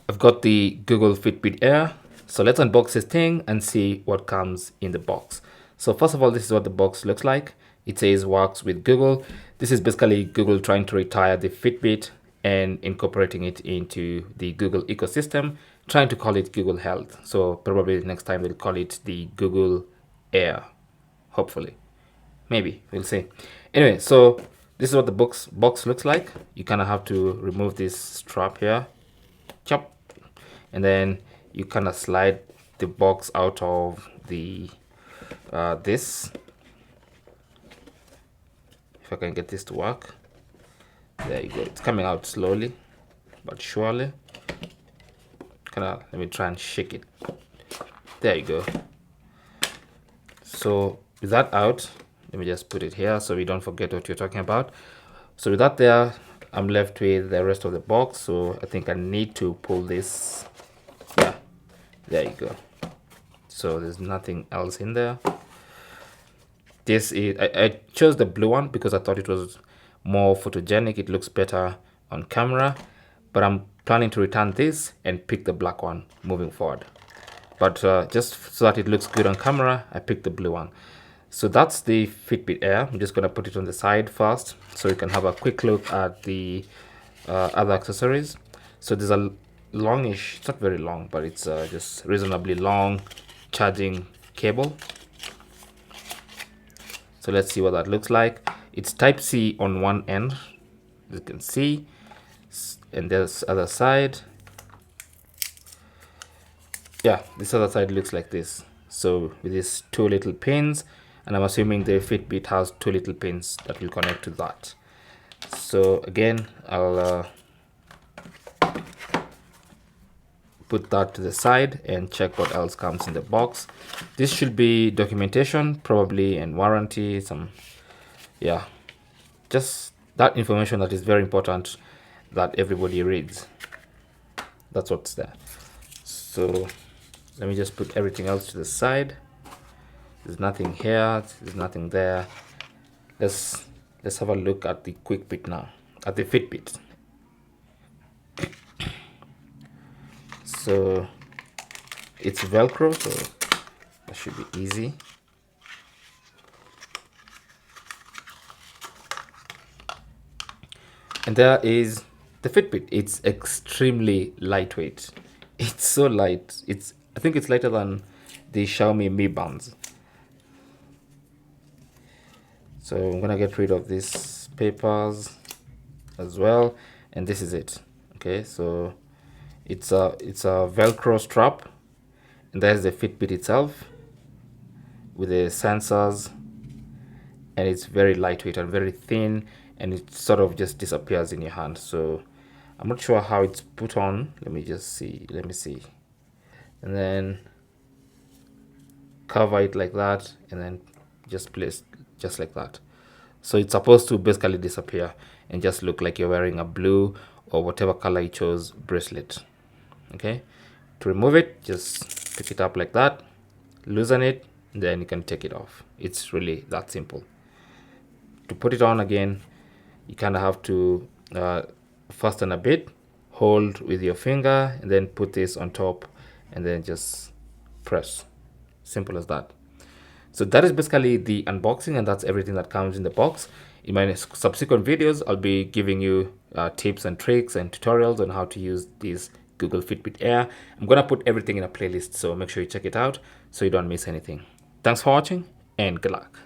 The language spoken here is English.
I've got the Google Fitbit Air. So let's unbox this thing and see what comes in the box. So first of all, this is what the box looks like. It says works with Google. This is basically Google trying to retire the Fitbit and incorporating it into the Google ecosystem, trying to call it Google Health. So probably next time they'll call it the Google Air, hopefully. Maybe, we'll see. Anyway, so this is what the box looks like. You kind of have to remove this strap here, chop, and then you kind of slide the box out of the this. If I can get this to work, there you go. It's coming out slowly but surely. Let me try and shake it. There you go. So with that out, let me just put it here so we don't forget what you're talking about. So with that there, I'm left with the rest of the box. So I think I need to pull this. Yeah, there you go. So there's nothing else in there. This is, I chose the blue one because I thought it was more photogenic. It looks better on camera, but I'm planning to return this and pick the black one moving forward. But just so that it looks good on camera, I picked the blue one. So that's the Fitbit Air. I'm just going to put it on the side first so you can have a quick look at the other accessories. So there's a longish, it's not very long, but it's just reasonably long charging cable. So let's see what that looks like. It's type C on one end, as you can see, and there's other side. Yeah, this other side looks like this. So with these two little pins, and I'm assuming the Fitbit has two little pins that will connect to that. So again, I'll put that to the side and check what else comes in the box. This should be documentation probably, and warranty, some, yeah, just that information that is very important that everybody reads. That's what's there. So let me just put everything else to the side. There's nothing here, there's nothing there. Let's have a look at the QuickBit now, at the Fitbit. So it's Velcro, so that should be easy. And there is the Fitbit. It's extremely lightweight. It's so light. I think it's lighter than the Xiaomi Mi Bands. So I'm gonna get rid of these papers as well, and this is it. Okay, so it's a Velcro strap, and there's the Fitbit itself with the sensors, and it's very lightweight and very thin, and it sort of just disappears in your hand. So I'm not sure how it's put on. Let me see, and then cover it like that, and then just place just like that. So it's supposed to basically disappear and just look like you're wearing a blue or whatever color you chose bracelet. Okay, to remove it, just pick it up like that, loosen it, then you can take it off. It's really that simple. To put it on again, you kind of have to fasten a bit, hold with your finger, and then put this on top, and then just press. Simple as that. So that is basically the unboxing, and that's everything that comes in the box. In my subsequent videos, I'll be giving you tips and tricks and tutorials on how to use this Google Fitbit Air. I'm gonna put everything in a playlist, so make sure you check it out so you don't miss anything. Thanks for watching, and good luck.